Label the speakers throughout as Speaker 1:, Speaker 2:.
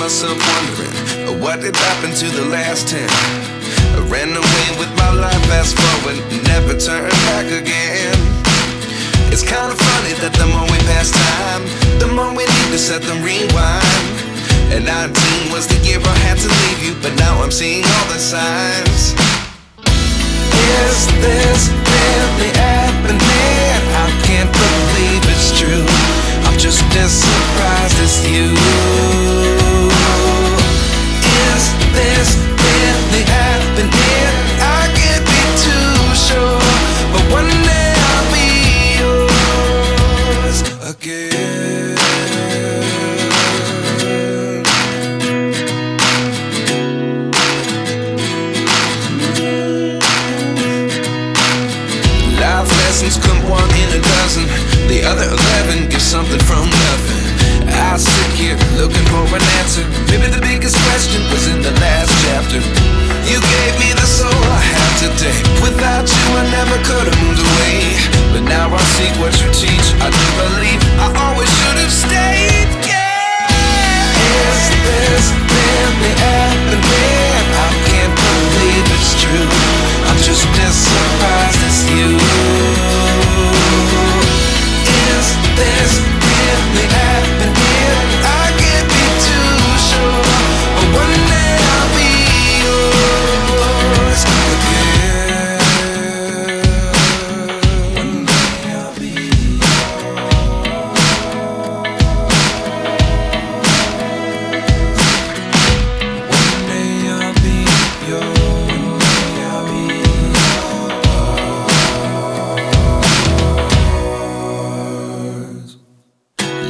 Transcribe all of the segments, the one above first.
Speaker 1: Myself wondering what did happen to the last 10. I ran away with my life, fast forward, never turn back again. It's kind of funny that the more we pass time, the more we need to set them rewind. And 19 was the year I had to leave you, but now I'm seeing all the signs. Is this really happening? I can't believe it's true. I'm just as surprised as you. Is this really happening? I can't be too sure, but one day I'll be yours again. Life lessons come one in a dozen. The other 11 give something from nothing. I sit here looking for an answer. Maybe the biggest question was in the last chapter. You gave me the soul I have today. Without you I never could have moved away. But now I see what you teach. I do believe I always should have stayed. Yeah. Is this really happening? I can't believe it's true. I'm just as surprised as you. Is this really happening? I can't be too sure, but one day I'll be yours again. One day I'll be yours. One day I'll be yours. One day I'll be yours.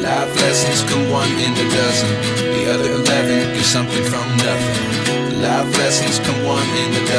Speaker 1: Life lessons come one in a dozen. The other 11 give something from nothing. Life lessons come one in a dozen.